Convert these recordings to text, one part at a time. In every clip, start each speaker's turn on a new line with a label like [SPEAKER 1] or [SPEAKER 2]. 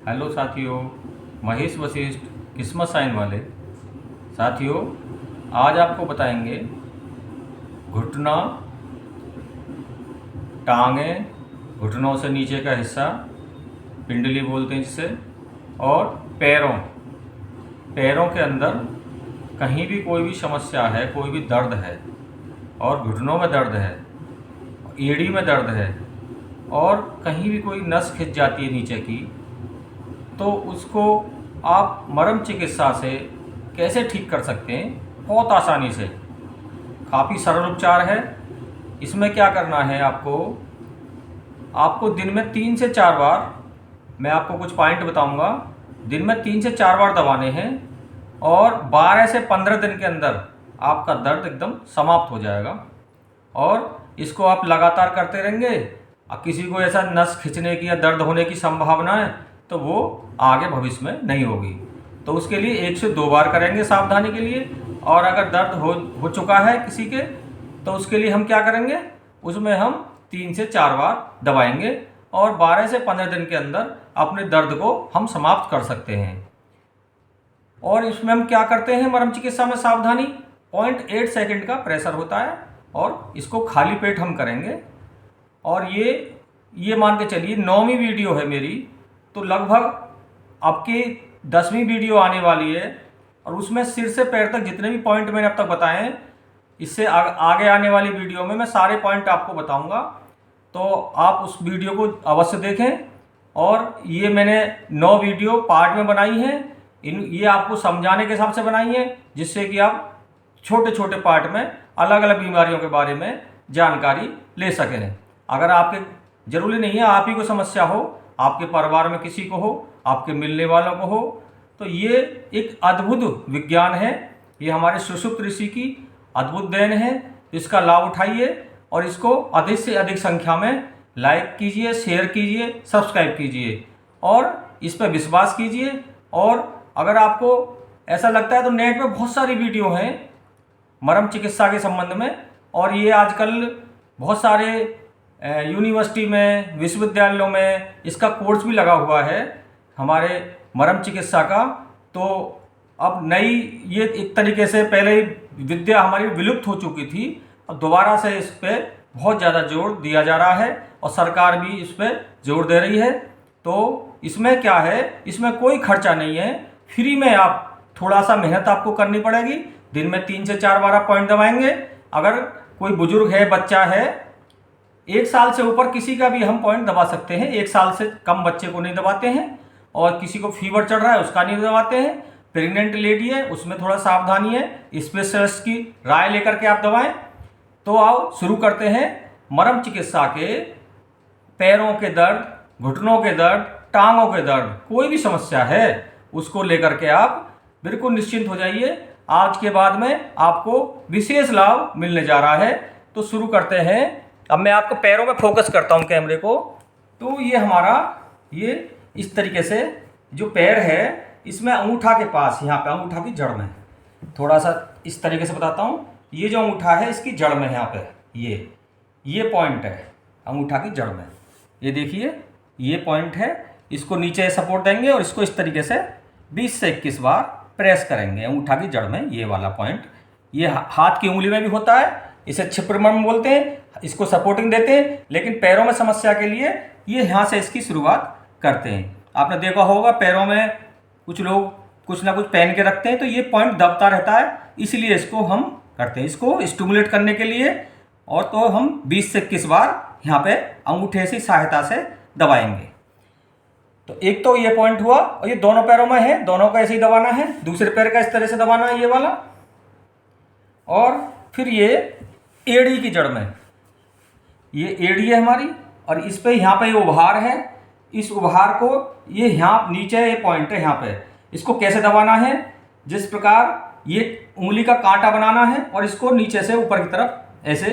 [SPEAKER 1] Hello साथियों, महेश वशिष्ठ किस्मत sign वाले साथियों, आज आपको बताएंगे घुटना, टांगें, घुटनों से नीचे का हिस्सा पिंडली बोलते हैं जिसे, और पैरों पैरों के अंदर कहीं भी कोई भी समस्या है, कोई भी दर्द है और घुटनों में दर्द है, एड़ी में दर्द है और कहीं भी कोई नस खिंच जाती है नीचे की, तो उसको आप मरम चिकित्सा से कैसे ठीक कर सकते हैं। बहुत आसानी से, काफ़ी सरल उपचार है। इसमें क्या करना है, आपको दिन में 3 से 4 बार, मैं आपको कुछ पॉइंट बताऊंगा, दिन में 3 से 4 बार दबाने हैं और 12 से 15 दिन के अंदर आपका दर्द एकदम समाप्त हो जाएगा। और इसको आप लगातार करते रहेंगे। किसी को ऐसा नस खिंचने की या दर्द होने की संभावना है तो वो आगे भविष्य में नहीं होगी। तो उसके लिए 1 से 2 बार करेंगे सावधानी के लिए। और अगर दर्द हो चुका है किसी के, तो उसके लिए हम क्या करेंगे, उसमें हम 3 से 4 बार दबाएंगे और 12 से 15 दिन के अंदर अपने दर्द को हम समाप्त कर सकते हैं। और इसमें हम क्या करते हैं, मरम चिकित्सा में सावधानी, 0.8 सेकंड का प्रेशर होता है और इसको खाली पेट हम करेंगे। और ये मान के चलिए 9वीं वीडियो है मेरी, तो लगभग आपकी 10वीं वीडियो आने वाली है और उसमें सिर से पैर तक जितने भी पॉइंट मैंने अब तक बताए हैं, इससे आगे आने वाली वीडियो में मैं सारे पॉइंट आपको बताऊंगा। तो आप उस वीडियो को अवश्य देखें। और ये मैंने 9 वीडियो पार्ट में बनाई हैं, ये आपको समझाने के हिसाब से बनाई हैं, जिससे कि आप छोटे छोटे पार्ट में अलग अलग बीमारियों के बारे में जानकारी ले सकें। अगर आपके, जरूरी नहीं है आप ही को समस्या हो, आपके परिवार में किसी को हो, आपके मिलने वालों को हो, तो ये एक अद्भुत विज्ञान है। ये हमारे सुषुप्त ऋषि की अद्भुत देन है। इसका लाभ उठाइए और इसको अधिक से अधिक संख्या में लाइक कीजिए, शेयर कीजिए, सब्सक्राइब कीजिए और इस पर विश्वास कीजिए। और अगर आपको ऐसा लगता है तो नेट पे बहुत सारी वीडियो हैं मरम चिकित्सा के संबंध में, और ये आजकल बहुत सारे यूनिवर्सिटी में, विश्वविद्यालयों में इसका कोर्स भी लगा हुआ है हमारे मरम चिकित्सा का। तो अब नई, ये एक तरीके से पहले ही विद्या हमारी विलुप्त हो चुकी थी, अब दोबारा से इस पर बहुत ज़्यादा जोर दिया जा रहा है और सरकार भी इस पर जोर दे रही है। तो इसमें क्या है, इसमें कोई खर्चा नहीं है, फ्री में आप, थोड़ा सा मेहनत आपको करनी पड़ेगी। दिन में 3 से 4 बार आप पॉइंट दबाएंगे। अगर कोई बुजुर्ग है, बच्चा है, 1 साल से ऊपर किसी का भी हम पॉइंट दबा सकते हैं, 1 साल से कम बच्चे को नहीं दबाते हैं। और किसी को फीवर चढ़ रहा है उसका नहीं दबाते हैं। प्रेग्नेंट लेडी है उसमें थोड़ा सावधानी है, स्पेशलिस्ट की राय लेकर के आप दबाएं। तो आओ शुरू करते हैं मरम चिकित्सा के पैरों के दर्द, घुटनों के दर्द, टांगों के दर्द, कोई भी समस्या है उसको लेकर के आप बिल्कुल निश्चिंत हो जाइए। आज के बाद में आपको विशेष लाभ मिलने जा रहा है। तो शुरू करते हैं। अब मैं आपको पैरों में फोकस करता हूं कैमरे को। तो ये हमारा, ये इस तरीके से जो पैर है, इसमें अंगूठा के पास, यहाँ पे अंगूठा की जड़ में, थोड़ा सा इस तरीके से बताता हूँ। ये जो अंगूठा है इसकी जड़ में, यहाँ पे ये पॉइंट है अंगूठा की जड़ में। ये देखिए ये पॉइंट है, इसको नीचे सपोर्ट देंगे और इसको इस तरीके से 20 से 21 बार प्रेस करेंगे अंगूठा की जड़ में। ये वाला पॉइंट, ये हाथ की उंगली में भी होता है, इसे छिपरमर्म बोलते हैं, इसको सपोर्टिंग देते हैं। लेकिन पैरों में समस्या के लिए ये यहाँ से इसकी शुरुआत करते हैं। आपने देखा होगा पैरों में कुछ लोग कुछ ना कुछ पहन के रखते हैं, तो ये पॉइंट दबता रहता है, इसलिए इसको हम करते हैं, इसको स्टिमुलेट करने के लिए। और तो हम 20 से 21 बार यहाँ पे अंगूठे की सहायता से दबाएंगे। तो एक तो ये पॉइंट हुआ, और ये दोनों पैरों में है, दोनों को ऐसे ही दबाना है। दूसरे पैर का इस तरह से दबाना है, ये वाला। और फिर ये एड़ी की जड़ में, ये एड़ी है हमारी, और इस पे यहाँ पे ये उभार है, इस उभार को, ये यहाँ नीचे ये पॉइंट है, यहाँ पे इसको कैसे दबाना है, जिस प्रकार ये उंगली का कांटा बनाना है और इसको नीचे से ऊपर की तरफ ऐसे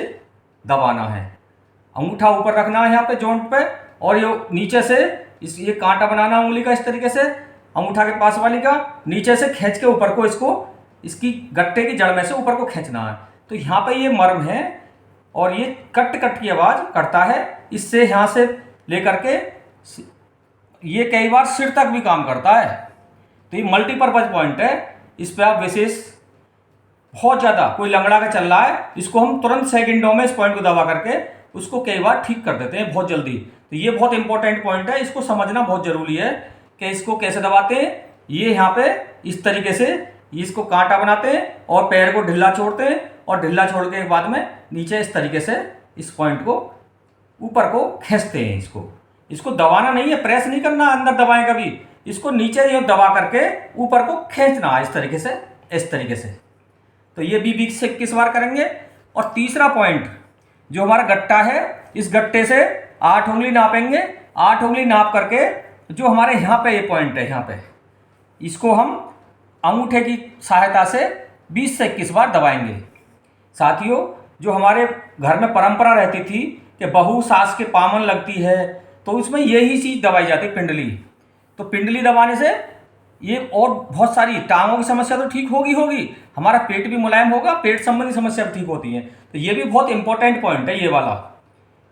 [SPEAKER 1] दबाना है। अंगूठा ऊपर रखना है यहाँ पे जॉइंट पे, और ये नीचे से ये कांटा बनाना उंगली का, इस तरीके से अंगूठा के पास वाली का, नीचे से खींच के ऊपर को, इसको इसकी गट्टे की जड़ में से ऊपर को खींचना है। तो यहाँ पे ये मर्म है और ये कट कट की आवाज़ करता है। इससे यहाँ से लेकर के ये कई बार सिर तक भी काम करता है। तो ये मल्टीपर्पज पॉइंट है, इस पर आप विशेष बहुत ज़्यादा कोई लंगड़ा का चल रहा है, इसको हम तुरंत सेकंडों में इस पॉइंट को दबा करके उसको कई बार ठीक कर देते हैं बहुत जल्दी। तो ये बहुत इंपॉर्टेंट पॉइंट है, इसको समझना बहुत ज़रूरी है कि इसको कैसे दबाते हैं। ये यहाँ पे इस तरीके से इसको कांटा बनाते हैं और पैर को ढिल्ला छोड़ते हैं, और ढिल्ला छोड़ के बाद में नीचे इस तरीके से इस पॉइंट को ऊपर को खींचते हैं। इसको दबाना नहीं है, प्रेस नहीं करना अंदर दबाएं कभी, इसको नीचे ये दबा करके ऊपर को खींचना इस तरीके से। तो ये भी 20 से 21 बार करेंगे। और तीसरा पॉइंट जो हमारा गट्टा है, इस गट्टे से 8 उंगली नापेंगे। 8 उंगली नाप करके जो हमारे यहाँ पे ये पॉइंट है, यहाँ पे इसको हम अंगूठे की सहायता से 20 से 21 बार दबाएंगे। साथियों, जो हमारे घर में परंपरा रहती थी कि बहू सास के पामन लगती है, तो उसमें यही चीज़ दबाई जाती है, पिंडली। तो पिंडली दबाने से ये और बहुत सारी टांगों की समस्या तो ठीक होगी, हमारा पेट भी मुलायम होगा, पेट संबंधी समस्या भी ठीक होती है। तो ये भी बहुत इंपॉर्टेंट पॉइंट है ये वाला।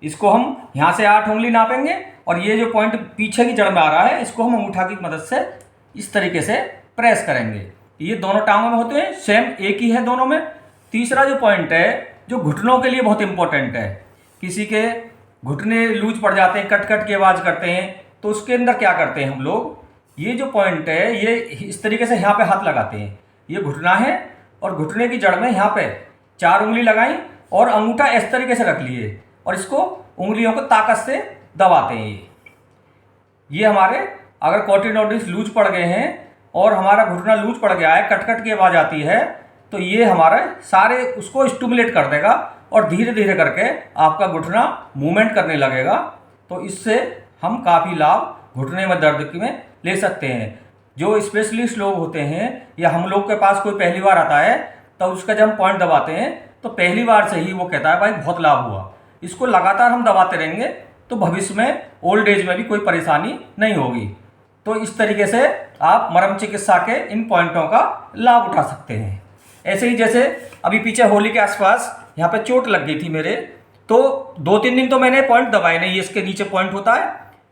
[SPEAKER 1] इसको हम यहाँ से 8 उंगली नापेंगे, और ये जो पॉइंट पीछे की जड़ में आ रहा है, इसको हम अंगूठा की मदद से इस तरीके से प्रेस करेंगे। ये दोनों टांगों में होते हैं, सेम एक ही है दोनों में। तीसरा जो पॉइंट है, जो घुटनों के लिए बहुत इंपॉर्टेंट है, किसी के घुटने लूज पड़ जाते हैं, कट कट की आवाज़ करते हैं, तो उसके अंदर क्या करते हैं हम लोग, ये जो पॉइंट है ये इस तरीके से यहाँ पे हाथ लगाते हैं। ये घुटना है और घुटने की जड़ में यहाँ पे 4 उंगली लगाई और अंगूठा इस तरीके से रख लिए, और इसको उंगलियों को ताकत से दबाते हैं। ये हमारे अगर कॉटिनोडिस लूज पड़ गए हैं और हमारा घुटना लूज पड़ गया है, कट कट की आवाज़ आती है, तो ये हमारे सारे उसको स्टिमुलेट कर देगा और धीरे धीरे करके आपका घुटना मूवमेंट करने लगेगा। तो इससे हम काफ़ी लाभ घुटने में दर्द में ले सकते हैं। जो स्पेशलिस्ट लोग होते हैं या हम लोग के पास कोई पहली बार आता है, तो उसका जब हम पॉइंट दबाते हैं तो पहली बार से ही वो कहता है भाई बहुत लाभ हुआ। इसको लगातार हम दबाते रहेंगे तो भविष्य में ओल्ड एज में भी कोई परेशानी नहीं होगी। तो इस तरीके से आप मरम चिकित्सा के इन पॉइंटों का लाभ उठा सकते हैं। ऐसे ही जैसे अभी पीछे होली के आसपास यहाँ पे चोट लग गई थी मेरे, तो 2-3 दिन तो मैंने पॉइंट दबाए नहीं, इसके नीचे पॉइंट होता है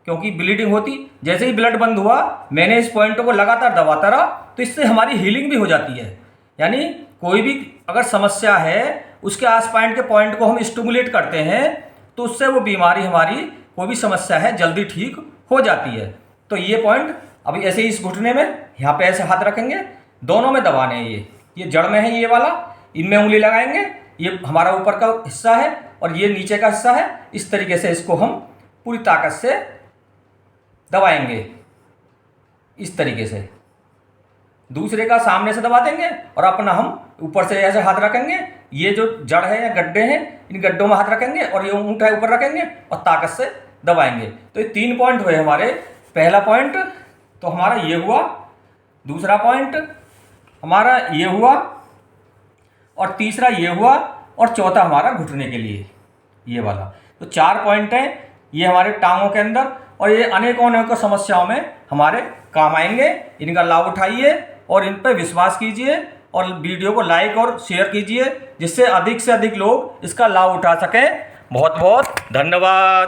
[SPEAKER 1] क्योंकि ब्लीडिंग होती। जैसे ही ब्लड बंद हुआ, मैंने इस पॉइंट को लगातार दबाता रहा, तो इससे हमारी हीलिंग भी हो जाती है। यानी कोई भी अगर समस्या है, उसके आस पॉइंट के पॉइंट को हम स्टिमुलेट करते हैं, तो उससे वो बीमारी हमारी कोई भी समस्या है जल्दी ठीक हो जाती है। तो ये पॉइंट अभी ऐसे ही इस घुटने में यहाँ पे ऐसे हाथ रखेंगे, दोनों में दबाने हैं। ये जड़ में है ये वाला, इनमें उंगली लगाएंगे, ये हमारा ऊपर का हिस्सा है और ये नीचे का हिस्सा है। इस तरीके से इसको हम पूरी ताकत से दबाएंगे, इस तरीके से। दूसरे का सामने से दबा देंगे और अपना हम ऊपर से ऐसे हाथ रखेंगे। ये जो जड़ है या गड्ढे हैं, इन गड्ढों में हाथ रखेंगे और ये अंगूठा ऊपर रखेंगे और ताकत से दबाएंगे। तो ये 3 पॉइंट हुए हमारे। पहला पॉइंट तो हमारा ये हुआ, दूसरा पॉइंट हमारा ये हुआ, और तीसरा ये हुआ, और चौथा हमारा घुटने के लिए ये वाला। तो 4 पॉइंट हैं ये हमारे टांगों के अंदर, और ये अनेकों समस्याओं में हमारे काम आएंगे। इनका लाभ उठाइए और इन पर विश्वास कीजिए और वीडियो को लाइक और शेयर कीजिए, जिससे अधिक से अधिक लोग इसका लाभ उठा सकें। बहुत बहुत धन्यवाद।